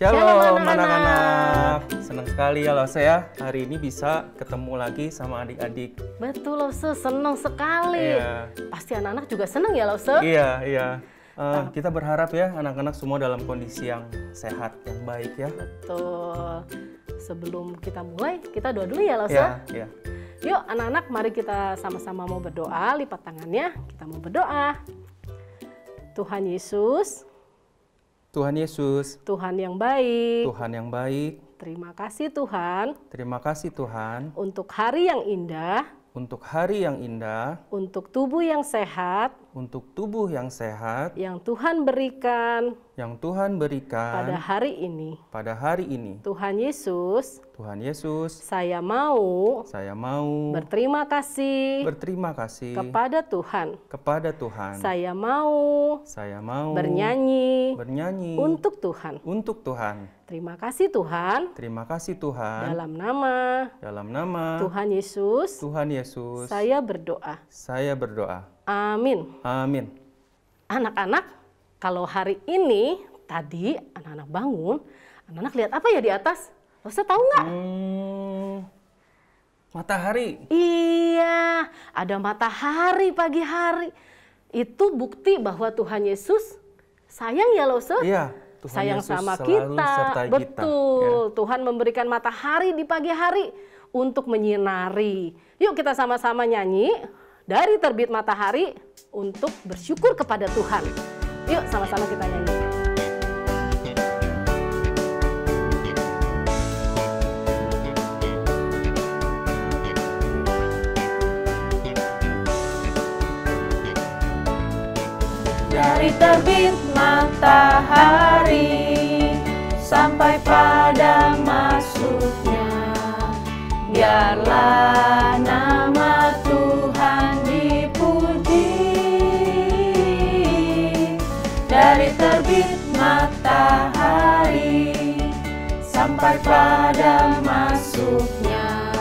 Shalom anak-anak. Senang sekali ya Lose ya, hari ini bisa ketemu lagi sama adik-adik. Betul Lose, senang sekali. Iya. Pasti anak-anak juga senang ya Lose? Iya. Kita berharap ya anak-anak semua dalam kondisi yang sehat, yang baik ya. Betul. Sebelum kita mulai, kita doa dulu ya Lose? Iya. Yuk anak-anak, mari kita sama-sama mau berdoa, lipat tangannya, kita mau berdoa. Tuhan Yesus, Tuhan yang baik. Terima kasih Tuhan untuk hari yang indah, untuk tubuh yang sehat, yang Tuhan berikan pada hari ini. Tuhan Yesus, saya mau berterima kasih kepada Tuhan. Saya mau bernyanyi untuk Tuhan. Terima kasih Tuhan. Dalam nama Tuhan Yesus, saya berdoa. Amin. Anak-anak, kalau hari ini tadi anak-anak bangun, anak-anak lihat apa ya di atas? Lose tahu nggak? Matahari. Iya, ada matahari pagi hari. Itu bukti bahwa Tuhan Yesus sayang ya Lose? Iya. Tuhan sayang Yesus sama selalu kita. sertai Betul. kita. Tuhan memberikan matahari di pagi hari untuk menyinari. Yuk kita sama-sama nyanyi dari terbit matahari untuk bersyukur kepada Tuhan. Yuk sama-sama kita nyanyi. Dari terbit matahari sampai pada masuknya, biarlah nama Tuhan dipuji. Dari terbit matahari sampai pada masuknya,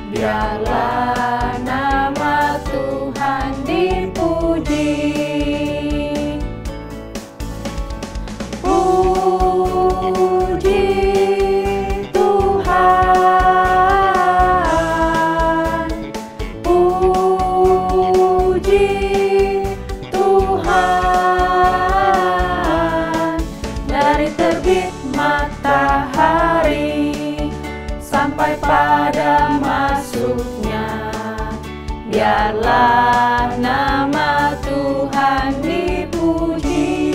biarlah nama Tuhan dipuji. Pada masuknya, biarlah nama Tuhan dipuji.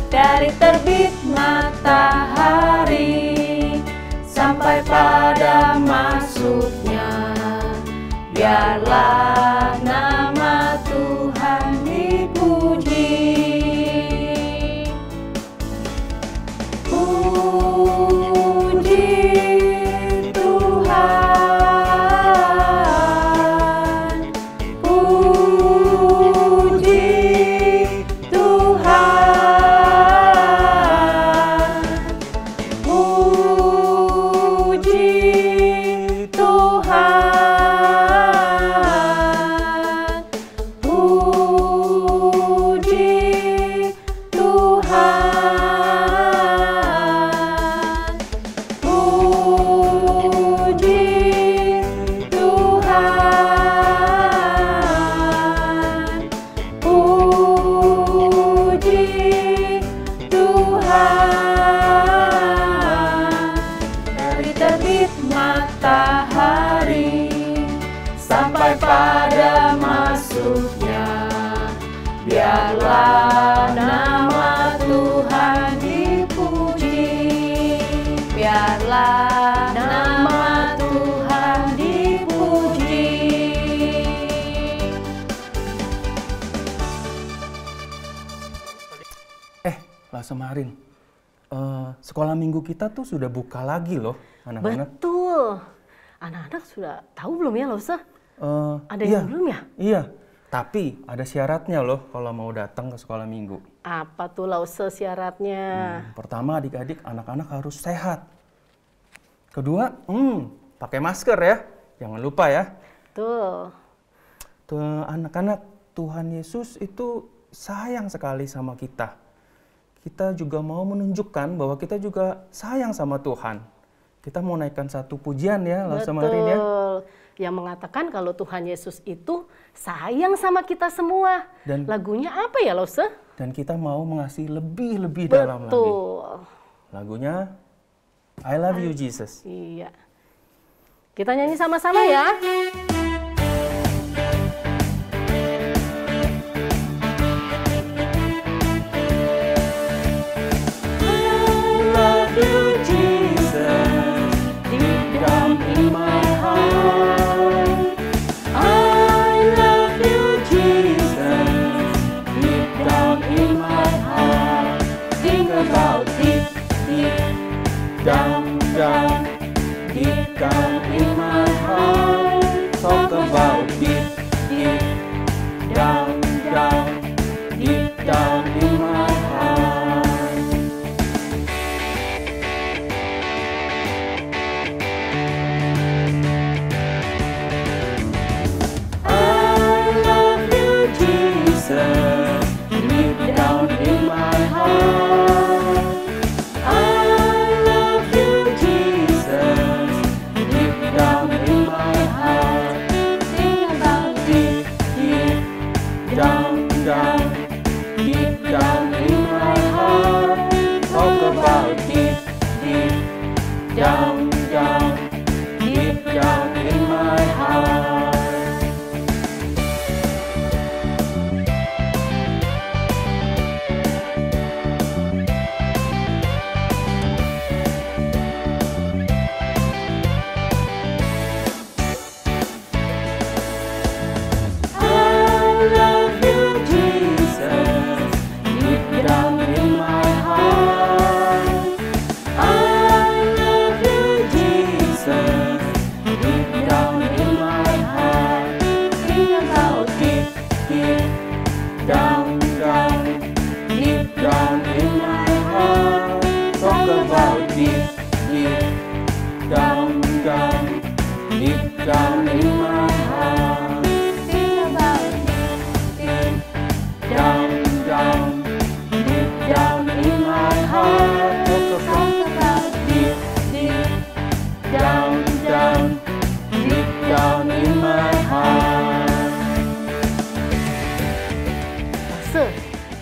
Dari terbit matahari sampai pada masuknya, biarlah nama Tuhan dipuji. Pada masuknya, biarlah nama Tuhan dipuji. Biarlah nama Tuhan dipuji. Lase Marin, sekolah minggu kita tuh sudah buka lagi loh anak-anak. Betul. Anak-anak sudah tahu belum ya Lose? Ada yang belum ya? Iya, tapi ada syaratnya loh kalau mau datang ke sekolah minggu. Apa tuh Lause syaratnya? Pertama, adik-adik, anak-anak harus sehat. Kedua, pakai masker ya, jangan lupa ya. Tuh. Anak-anak, Tuhan Yesus itu sayang sekali sama kita. kita juga mau menunjukkan bahwa kita juga sayang sama Tuhan. Kita mau naikkan satu pujian ya, Lause Marin ya. Yang mengatakan kalau Tuhan Yesus itu sayang sama kita semua. Dan lagunya apa ya, Lause? Dan kita mau mengasihi lebih dalam lagi. Betul. Lagunya I Love You Jesus. Iya. Kita nyanyi sama-sama ya.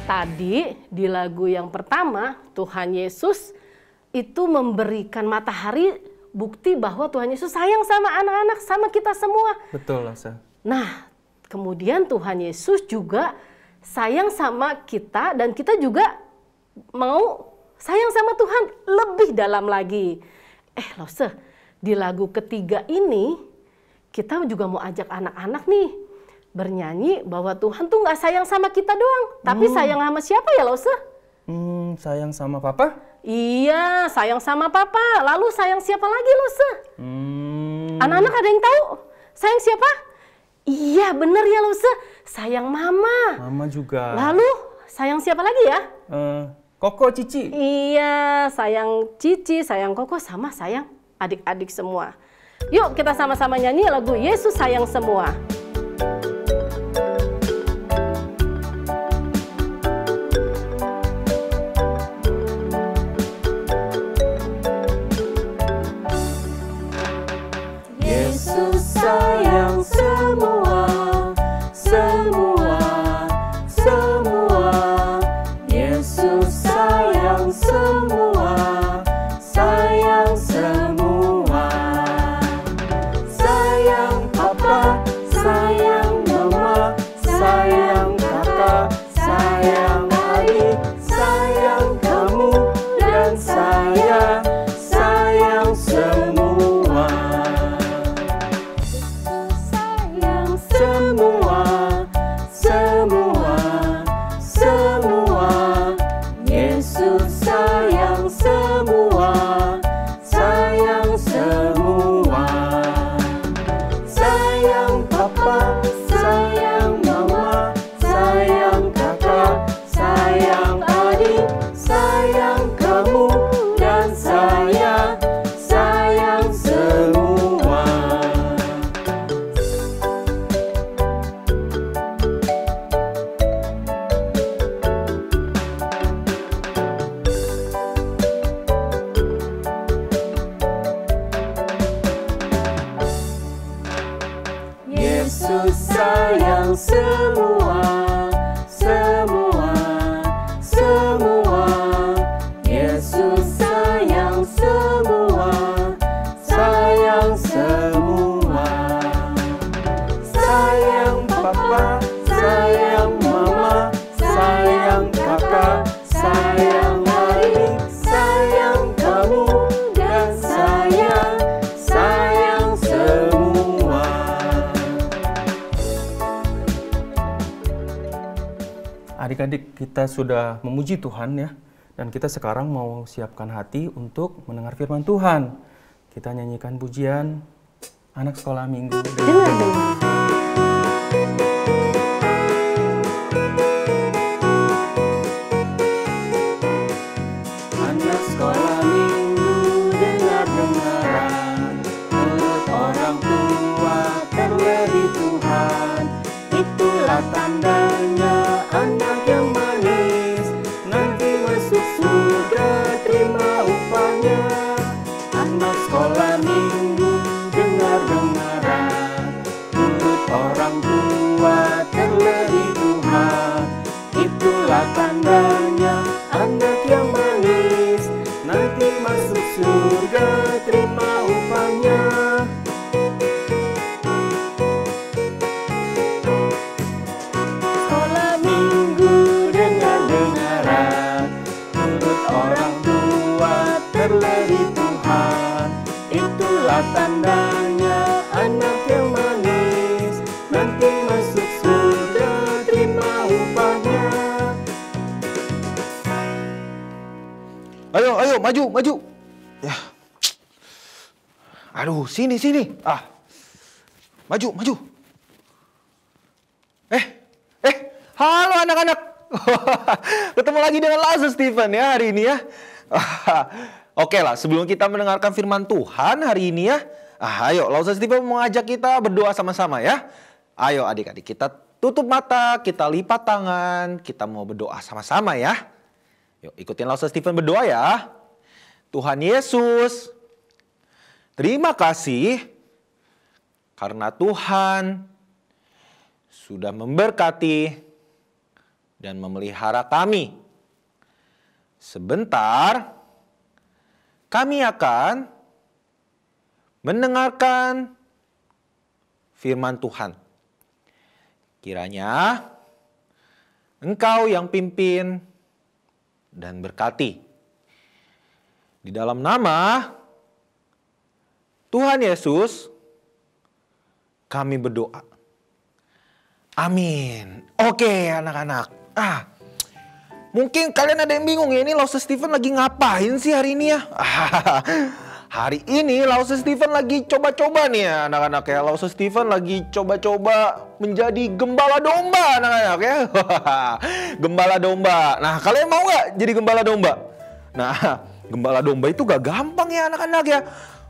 Tadi di lagu yang pertama, Tuhan Yesus itu memberikan matahari bukti bahwa Tuhan Yesus sayang sama anak-anak, sama kita semua. Betul, Lause. Nah, kemudian Tuhan Yesus juga sayang sama kita dan kita juga mau sayang sama Tuhan lebih dalam lagi. Lause, di lagu ketiga ini kita juga mau ajak anak-anak nih bernyanyi bahwa Tuhan tuh nggak sayang sama kita doang, tapi sayang sama siapa ya, Lause? Sayang sama Papa? Iya, sayang sama Papa. Lalu sayang siapa lagi, Lause? Anak-anak ada yang tahu? Sayang siapa? Iya, bener ya, Lause. Sayang Mama. Mama juga. Lalu sayang siapa lagi ya? Koko, Cici. Iya, sayang Cici, sayang Koko, sama sayang adik-adik semua. Yuk kita sama-sama nyanyi lagu Yesus Sayang Semua. Sayang semua, semua, semua. Yesus sayang semua, sayang semua. Sayang Papa, sayang Mama, sayang kakak, sayang adik, sayang kamu dan saya, sayang semua. sayang semua, semua, semua. Yesus sayang semua, sayang semua. Sayang papa, sayang mama, sayang kakak, sayang adik, sayang kamu, dan sayang semua. Adik-adik, kita sudah memuji Tuhan ya. Dan kita sekarang mau siapkan hati untuk mendengar firman Tuhan. Kita nyanyikan pujian Anak Sekolah Minggu. Anak sekolah minggu dengar-dengaran, menurut orang tua terlebih Tuhan. Itulah tandanya anak yang manis, nanti masuk surga terima upahnya. Anak sekolah minggu dengar-dengaran, menurut orang tua terlebih Tuhan. Itulah tandanya anak yang manis, nanti masuk surga terima upahnya. Sekolah minggu dengar-dengaran, menurut orang tua terlebih Tuhan. Itulah tandanya anak yang manis, nanti masuk surga terima upahnya. Ayo, ayo, maju, maju. Ya. Aduh, sini, sini. Maju, maju. Halo anak-anak. Ketemu lagi dengan Lausa Stephen ya hari ini ya. Oke lah, sebelum kita mendengarkan firman Tuhan hari ini ya. Ayo, Lausa Stephen mau ngajak kita berdoa sama-sama ya. Ayo adik-adik, kita tutup mata, kita lipat tangan, kita mau berdoa sama-sama ya. Yuk, ikutin Lausa Stephen berdoa ya. Tuhan Yesus, terima kasih karena Tuhan sudah memberkati dan memelihara kami. Sebentar, kami akan mendengarkan firman Tuhan. Kiranya Engkau yang pimpin dan berkati. Di dalam nama Tuhan Yesus, kami berdoa. Amin. Oke anak-anak. Mungkin kalian ada yang bingung ya, ini Lausa Stephen lagi ngapain sih hari ini ya? Hari ini Lausa Stephen lagi coba-coba nih ya anak-anak ya. Lausa Stephen lagi coba-coba menjadi gembala domba anak-anak ya. Gembala domba. Nah, kalian mau nggak jadi gembala domba? Nah, gembala domba itu gak gampang ya anak-anak ya.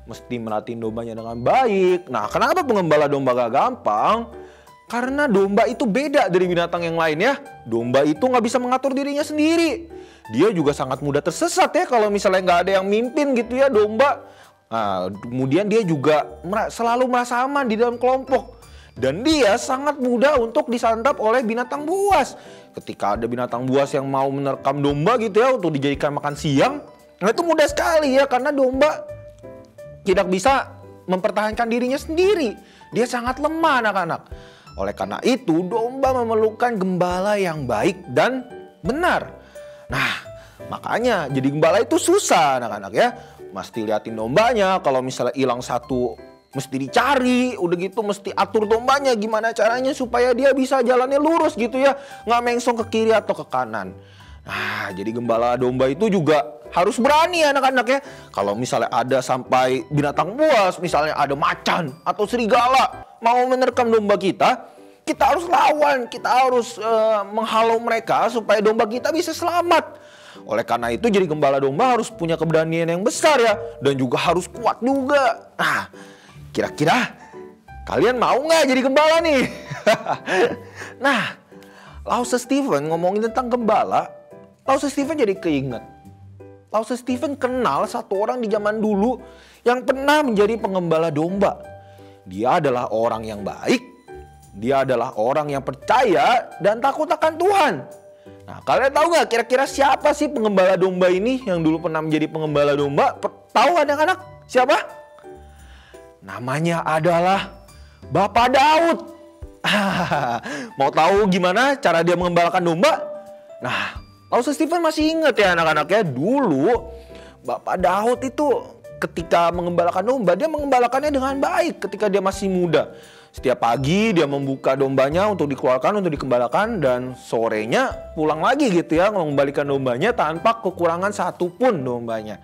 Mesti melatih dombanya dengan baik. Nah, kenapa pengembala domba gak gampang? Karena domba itu beda dari binatang yang lain ya. Domba itu nggak bisa mengatur dirinya sendiri. Dia juga sangat mudah tersesat ya kalau misalnya nggak ada yang mimpin gitu ya domba. Nah, kemudian dia juga selalu merasa aman di dalam kelompok. Dan dia sangat mudah untuk disantap oleh binatang buas. Ketika ada binatang buas yang mau menerkam domba gitu ya untuk dijadikan makan siang. Nah itu mudah sekali ya karena domba tidak bisa mempertahankan dirinya sendiri. Dia sangat lemah anak-anak. Oleh karena itu, domba memerlukan gembala yang baik dan benar. Nah, makanya jadi gembala itu susah anak-anak ya. Mesti liatin dombanya, kalau misalnya hilang satu mesti dicari. Udah gitu mesti atur dombanya gimana caranya supaya dia bisa jalannya lurus gitu ya. Nggak mengsong ke kiri atau ke kanan. Nah, jadi gembala domba itu juga harus berani anak-anak ya. Kalau misalnya ada sampai binatang buas, misalnya ada macan atau serigala mau menerkam domba kita harus lawan, kita harus menghalau mereka supaya domba kita bisa selamat. Oleh karena itu jadi gembala domba harus punya keberanian yang besar ya. Dan juga harus kuat juga. Nah, kira-kira kalian mau nggak jadi gembala nih? Nah, Lausa Stephen ngomongin tentang gembala, Lausa Stephen jadi keinget. Lausa Stephen kenal satu orang di zaman dulu yang pernah menjadi penggembala domba. Dia adalah orang yang baik Dia adalah orang yang percaya dan takut akan Tuhan. Nah, kalian tahu nggak kira-kira siapa sih pengembala domba ini yang dulu pernah menjadi pengembala domba? Tahu anak-anak? Siapa? Namanya adalah Bapak Daud. Mau tahu gimana cara dia mengembalakan domba? Nah, Pastor Stephen masih ingat ya anak-anak ya, dulu Bapak Daud itu ketika mengembalakan domba, dia mengembalakannya dengan baik ketika dia masih muda. Setiap pagi dia membuka dombanya untuk dikeluarkan, untuk dikembalakan, dan sorenya pulang lagi gitu ya, mengembalikan dombanya tanpa kekurangan satupun dombanya.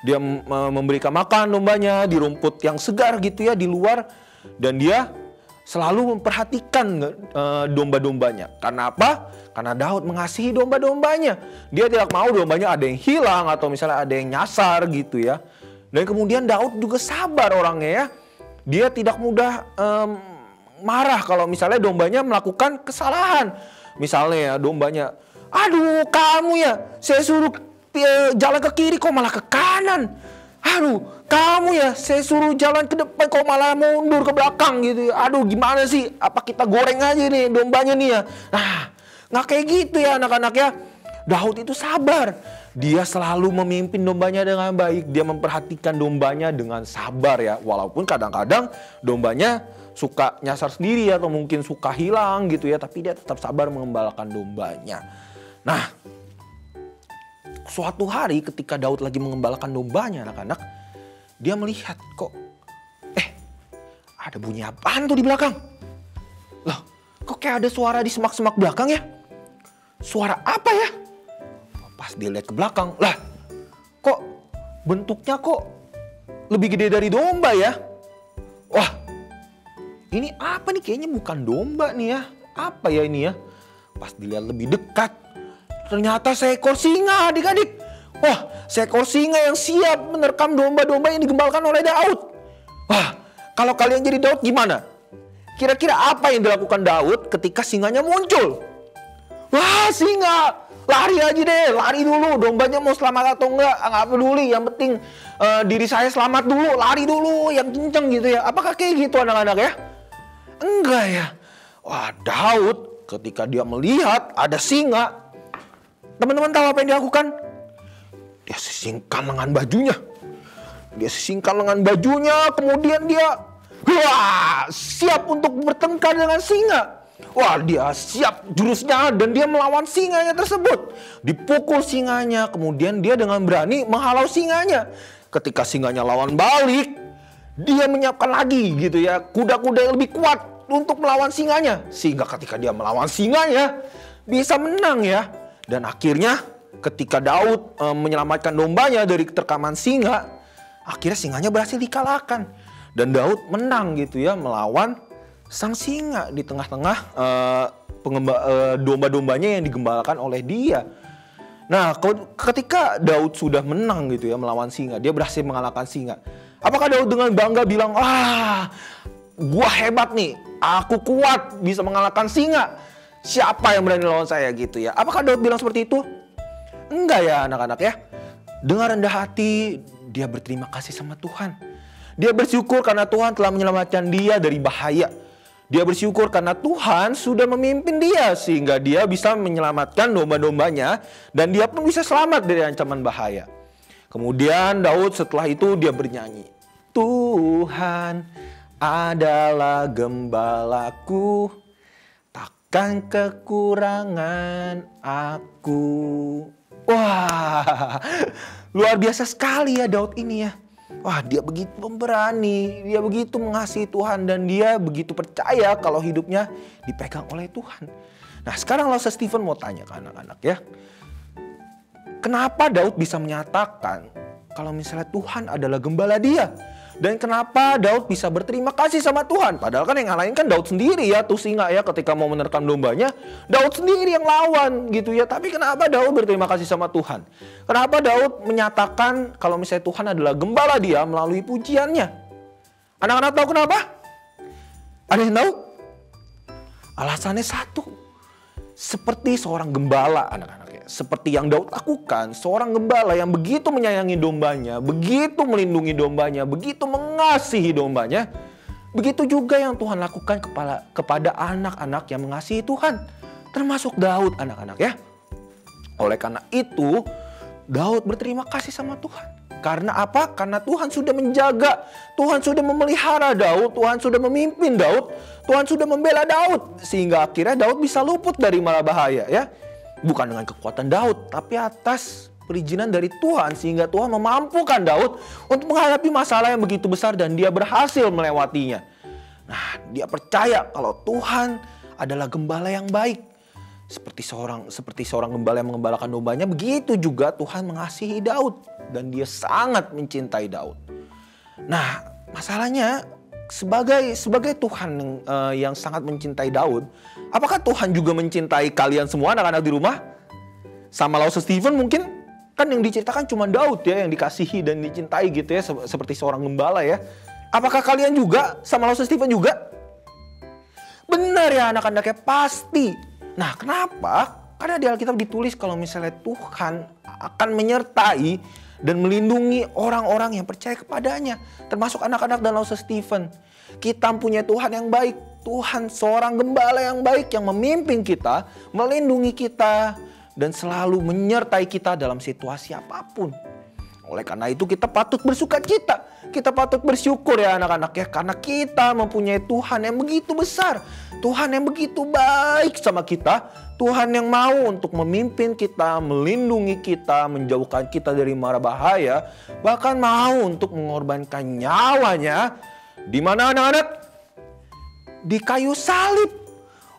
Dia memberikan makan dombanya di rumput yang segar gitu ya di luar, dan dia selalu memperhatikan domba-dombanya. Karena apa? Karena Daud mengasihi domba-dombanya. Dia tidak mau dombanya ada yang hilang atau misalnya ada yang nyasar gitu ya. Dan kemudian Daud juga sabar orangnya ya. Dia tidak mudah marah kalau misalnya dombanya melakukan kesalahan. Misalnya ya dombanya, aduh kamu ya, saya suruh jalan ke kiri kok malah ke kanan. Aduh kamu ya, saya suruh jalan ke depan kok malah mundur ke belakang gitu ya. Aduh gimana sih, apa kita goreng aja nih dombanya nih ya. Nah, nggak kayak gitu ya anak-anak ya. Daud itu sabar. Dia selalu memimpin dombanya dengan baik. Dia memperhatikan dombanya dengan sabar ya. Walaupun kadang-kadang dombanya suka nyasar sendiri atau mungkin suka hilang gitu ya. Tapi dia tetap sabar mengembalakan dombanya. Nah, suatu hari ketika Daud lagi mengembalakan dombanya anak-anak, dia melihat kok, ada bunyi apaan tuh di belakang? Loh, kok kayak ada suara di semak-semak belakang ya? Suara apa ya? Pas dia lihat ke belakang, lah kok bentuknya kok lebih gede dari domba ya? Wah, ini apa nih? Kayaknya bukan domba nih ya. Apa ya ini ya? Pas dilihat lebih dekat, ternyata seekor singa adik-adik. Wah, seekor singa yang siap menerkam domba-domba yang digembalakan oleh Daud. Wah, kalau kalian jadi Daud gimana? Kira-kira apa yang dilakukan Daud ketika singanya muncul? Wah, singa! Lari aja deh, lari dulu. Dombanya mau selamat atau enggak peduli. Yang penting diri saya selamat dulu, lari dulu yang kenceng gitu ya. Apakah kayak gitu anak-anak ya? Enggak ya. Wah, Daud ketika dia melihat ada singa, teman-teman tahu apa yang dia lakukan? Dia sisingkan lengan bajunya. Kemudian dia siap untuk bertengkar dengan singa. Wah, dia siap jurusnya dan dia melawan singanya tersebut. Dipukul singanya, kemudian dia dengan berani menghalau singanya. Ketika singanya lawan balik, dia menyiapkan lagi gitu ya, kuda-kuda yang lebih kuat untuk melawan singanya. Sehingga ketika dia melawan singanya, bisa menang ya. Dan akhirnya ketika Daud menyelamatkan dombanya dari terkaman singa, akhirnya singanya berhasil dikalahkan. Dan Daud menang gitu ya, melawan sang singa di tengah-tengah domba-dombanya yang digembalakan oleh dia. Nah, ketika Daud sudah menang gitu ya melawan singa, dia berhasil mengalahkan singa. Apakah Daud dengan bangga bilang, "Wah, gua hebat nih, aku kuat bisa mengalahkan singa. Siapa yang berani lawan saya?" gitu ya. Apakah Daud bilang seperti itu? Enggak ya anak-anak ya. Dengan rendah hati dia berterima kasih sama Tuhan. Dia bersyukur karena Tuhan telah menyelamatkan dia dari bahaya. Dia bersyukur karena Tuhan sudah memimpin dia sehingga dia bisa menyelamatkan domba-dombanya dan dia pun bisa selamat dari ancaman bahaya. Kemudian Daud setelah itu dia bernyanyi, "Tuhan adalah gembalaku, takkan kekurangan aku." Wah, luar biasa sekali ya Daud ini ya. Wah, dia begitu pemberani, dia begitu mengasihi Tuhan, dan dia begitu percaya kalau hidupnya dipegang oleh Tuhan. Nah, sekarang Pastor Stephen mau tanya ke anak-anak ya. Kenapa Daud bisa menyatakan kalau misalnya Tuhan adalah gembala dia? Dan kenapa Daud bisa berterima kasih sama Tuhan? Padahal kan yang ngalahin kan Daud sendiri ya, tuh singa ya, ketika mau menerkam dombanya, Daud sendiri yang lawan gitu ya. Tapi kenapa Daud berterima kasih sama Tuhan? Kenapa Daud menyatakan kalau misalnya Tuhan adalah gembala dia melalui pujiannya? Anak-anak tahu kenapa? Ada yang tahu? Alasannya satu. Seperti seorang gembala anak-anak ya. Seperti yang Daud lakukan, seorang gembala yang begitu menyayangi dombanya, begitu melindungi dombanya, begitu mengasihi dombanya, Begitu juga yang Tuhan lakukan kepada anak-anak yang mengasihi Tuhan. Termasuk Daud anak-anak ya. Oleh karena itu, Daud berterima kasih sama Tuhan. Karena apa? Karena Tuhan sudah menjaga, Tuhan sudah memelihara Daud, Tuhan sudah memimpin Daud, Tuhan sudah membela Daud. Sehingga akhirnya Daud bisa luput dari mara bahaya ya. Bukan dengan kekuatan Daud, tapi atas perizinan dari Tuhan. Sehingga Tuhan memampukan Daud untuk menghadapi masalah yang begitu besar dan dia berhasil melewatinya. Nah, dia percaya kalau Tuhan adalah gembala yang baik. Seperti seorang gembala yang mengembalakan dombanya, begitu juga Tuhan mengasihi Daud dan dia sangat mencintai Daud. Nah, masalahnya sebagai Tuhan yang sangat mencintai Daud, apakah Tuhan juga mencintai kalian semua anak-anak di rumah? Sama Lause Stephen mungkin kan yang diceritakan cuma Daud ya yang dikasihi dan dicintai gitu ya, seperti seorang gembala ya. Apakah kalian juga sama Lause Stephen juga? Benar ya anak-anaknya, pasti. Nah, kenapa? Karena di Alkitab ditulis kalau misalnya Tuhan akan menyertai dan melindungi orang-orang yang percaya kepadanya. Termasuk anak-anak dan Lause Stephen. Kita punya Tuhan yang baik. Tuhan seorang gembala yang baik yang memimpin kita, melindungi kita, dan selalu menyertai kita dalam situasi apapun. Oleh karena itu kita patut bersukacita. Kita patut bersyukur ya anak-anak ya. Karena kita mempunyai Tuhan yang begitu besar. Tuhan yang begitu baik sama kita. Tuhan yang mau untuk memimpin kita, melindungi kita, menjauhkan kita dari mara bahaya. Bahkan mau untuk mengorbankan nyawanya. Di mana anak-anak? Di kayu salib.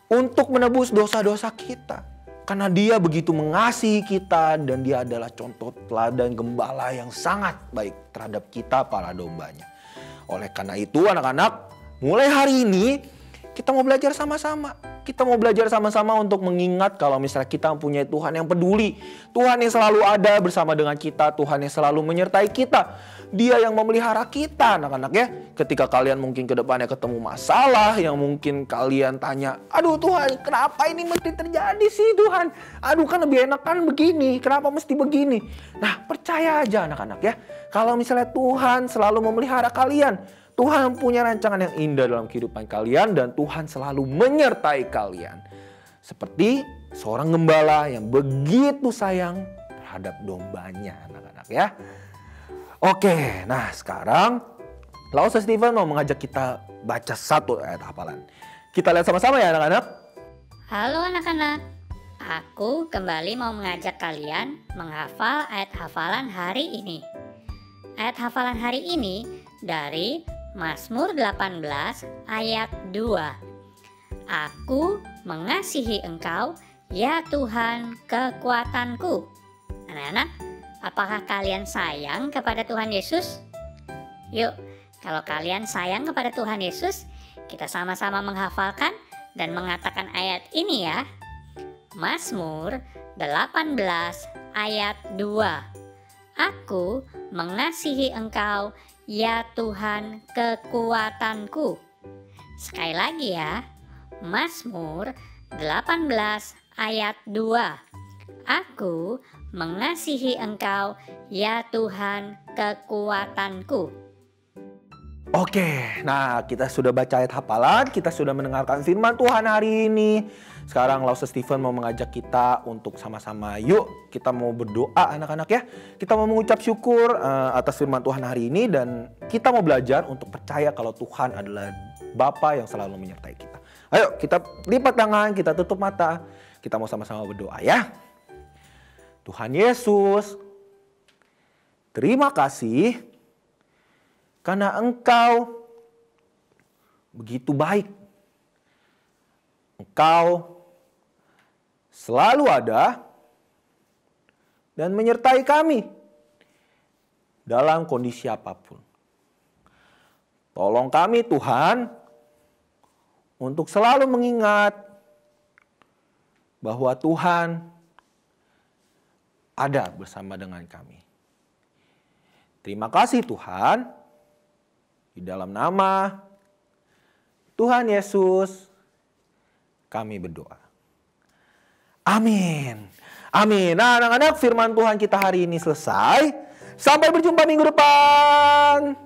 Untuk menebus dosa-dosa kita. Karena dia begitu mengasihi kita dan dia adalah contoh teladan gembala yang sangat baik terhadap kita para dombanya. Oleh karena itu anak-anak, mulai hari ini kita mau belajar sama-sama. Kita mau belajar sama-sama untuk mengingat kalau misalnya kita mempunyai Tuhan yang peduli. Tuhan yang selalu ada bersama dengan kita. Tuhan yang selalu menyertai kita. Dia yang memelihara kita anak-anak ya. Ketika kalian mungkin ke depannya ketemu masalah yang mungkin kalian tanya, aduh Tuhan kenapa ini mesti terjadi sih Tuhan? Aduh kan lebih enak kan begini, kenapa mesti begini? Nah percaya aja anak-anak ya. Kalau misalnya Tuhan selalu memelihara kalian. Tuhan punya rancangan yang indah dalam kehidupan kalian dan Tuhan selalu menyertai kalian. Seperti seorang gembala yang begitu sayang terhadap dombanya anak-anak ya. Oke, nah sekarang Lause Stephen mau mengajak kita baca satu ayat hafalan. Kita lihat sama-sama ya anak-anak. Halo anak-anak, aku kembali mau mengajak kalian menghafal ayat hafalan hari ini. Ayat hafalan hari ini dari Mazmur 18 ayat 2. Aku mengasihi Engkau, ya Tuhan kekuatanku. Anak-anak, apakah kalian sayang kepada Tuhan Yesus? Yuk, kalau kalian sayang kepada Tuhan Yesus, kita sama-sama menghafalkan dan mengatakan ayat ini ya. Mazmur 18 ayat 2. Aku mengasihi Engkau, ya Tuhan kekuatanku. Sekali lagi ya. Mazmur 18 ayat 2. Aku mengasihi Engkau, ya Tuhan kekuatanku. Oke, nah kita sudah baca ayat hafalan, kita sudah mendengarkan firman Tuhan hari ini. Sekarang Lause Stephen mau mengajak kita untuk sama-sama yuk kita mau berdoa anak-anak ya. Kita mau mengucap syukur atas firman Tuhan hari ini dan kita mau belajar untuk percaya kalau Tuhan adalah Bapa yang selalu menyertai kita. Ayo kita lipat tangan, kita tutup mata, kita mau sama-sama berdoa ya. Tuhan Yesus, terima kasih karena Engkau begitu baik. Engkau selalu ada dan menyertai kami dalam kondisi apapun. Tolong kami Tuhan untuk selalu mengingat bahwa Tuhan ada bersama dengan kami. Terima kasih Tuhan. Di dalam nama Tuhan Yesus kami berdoa. Amin. Amin. Nah anak-anak firman Tuhan kita hari ini selesai. Sampai berjumpa minggu depan.